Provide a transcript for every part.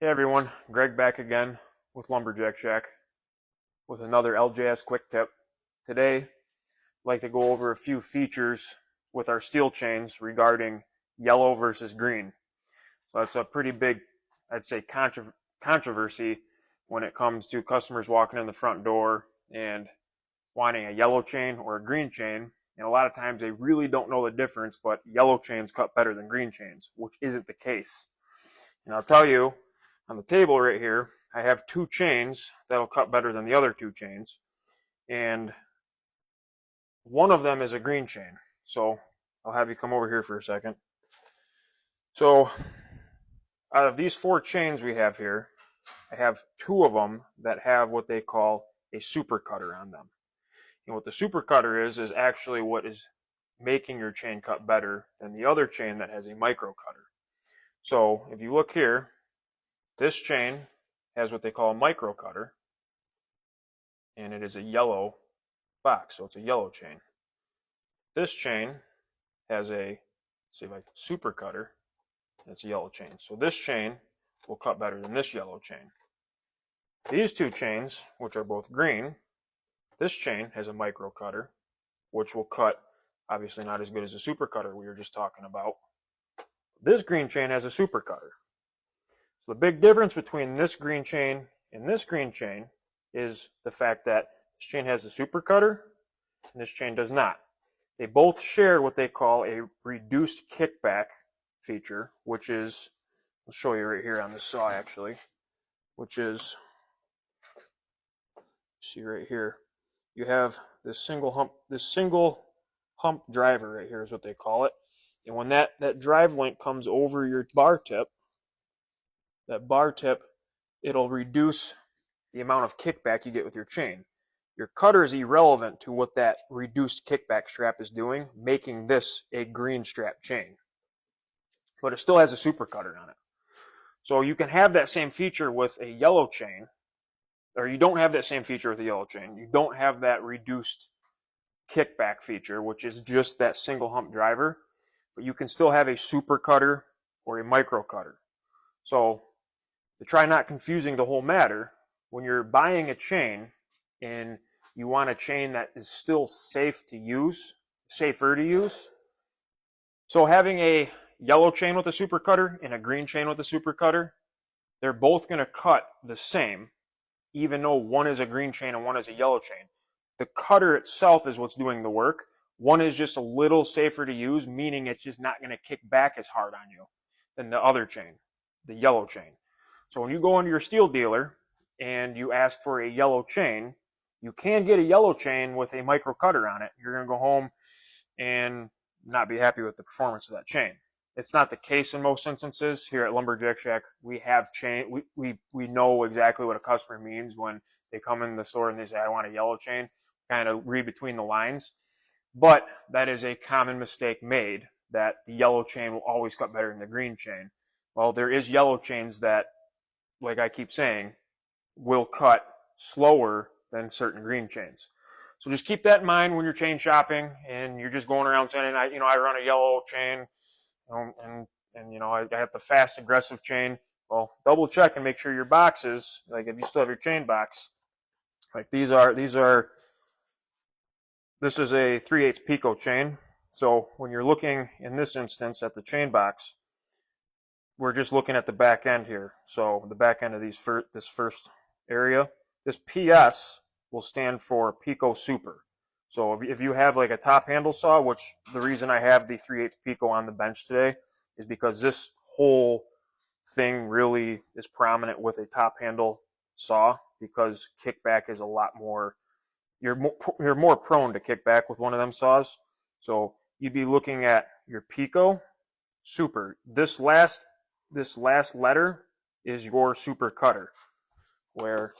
Hey everyone, Greg back again with Lumberjack Shack with another LJS quick tip. Today, I'd like to go over a few features with our steel chains regarding yellow versus green. So that's a pretty big, I'd say, controversy when it comes to customers walking in the front door and wanting a yellow chain or a green chain. And a lot of times they really don't know the difference, but yellow chains cut better than green chains, which isn't the case. And I'll tell you, on the table right here, I have two chains that'll cut better than the other two chains. And one of them is a green chain. So I'll have you come over here for a second. So out of these four chains we have here, I have two of them that have what they call a super cutter on them. And what the super cutter is actually what is making your chain cut better than the other chain that has a micro cutter. So if you look here, this chain has what they call a micro cutter, and it is a yellow box, so it's a yellow chain. This chain has a, say like super cutter, it's a yellow chain. So this chain will cut better than this yellow chain. These two chains, which are both green, this chain has a micro cutter, which will cut obviously not as good as the super cutter we were just talking about. This green chain has a super cutter. So the big difference between this green chain and this green chain is the fact that this chain has a super cutter and this chain does not. They both share what they call a reduced kickback feature, which is, I'll show you right here on this saw actually, which is, see right here, you have this single hump driver right here is what they call it. And when that drive link comes over your bar tip, it'll reduce the amount of kickback you get with your chain. Your cutter is irrelevant to what that reduced kickback strap is doing, making this a green strap chain. But it still has a super cutter on it. So you can have that same feature with a yellow chain, or you don't have that same feature with a yellow chain. You don't have that reduced kickback feature, which is just that single hump driver, but you can still have a super cutter or a micro cutter. So to try not confusing the whole matter, when you're buying a chain and you want a chain that is still safer to use, so having a yellow chain with a super cutter and a green chain with a super cutter, they're both going to cut the same, even though one is a green chain and one is a yellow chain. The cutter itself is what's doing the work. One is just a little safer to use, meaning it's just not going to kick back as hard on you than the other chain, the yellow chain. So when you go into your steel dealer and you ask for a yellow chain, you can get a yellow chain with a micro cutter on it. You're going to go home and not be happy with the performance of that chain. It's not the case in most instances. Here at Lumberjack Shack, we have chain. We know exactly what a customer means when they come in the store and they say, I want a yellow chain. Kind of read between the lines. But that is a common mistake made, that the yellow chain will always cut better than the green chain. Well, there is yellow chains that, like I keep saying, will cut slower than certain green chains. So just keep that in mind when you're chain shopping and you're just going around saying, I run a yellow chain, I have the fast aggressive chain. Well, double check and make sure your boxes, like if you still have your chain box, like this is a 3/8 Pico chain. So when you're looking in this instance at the chain box, we're just looking at the back end here. So the back end of this first area, this PS will stand for Pico Super. So if you have like a top handle saw, which the reason I have the 3/8 Pico on the bench today is because this whole thing really is prominent with a top handle saw, because kickback is a lot more, you're more prone to kickback with one of them saws. So you'd be looking at your Pico Super. This last letter is your super cutter, where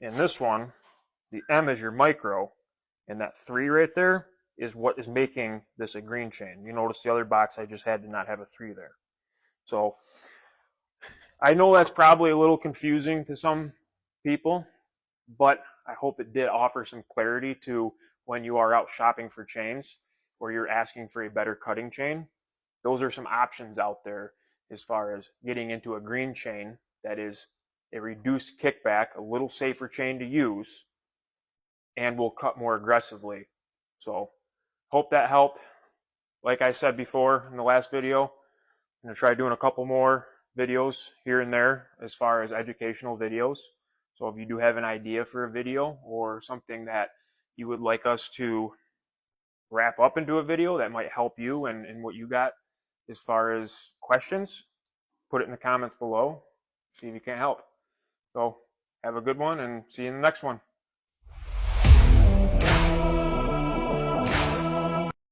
in this one, the M is your micro, and that 3 right there is what is making this a green chain. You notice the other box I just had did not have a 3 there. So I know that's probably a little confusing to some people, but I hope it did offer some clarity to when you are out shopping for chains or you're asking for a better cutting chain. Those are some options out there as far as getting into a green chain that is a reduced kickback, a little safer chain to use, and will cut more aggressively. So hope that helped. Like I said before in the last video, I'm going to try doing a couple more videos here and there as far as educational videos. So if you do have an idea for a video or something that you would like us to wrap up into a video that might help you and what you got as far as questions, put it in the comments below. See if you can't help. So have a good one and see you in the next one.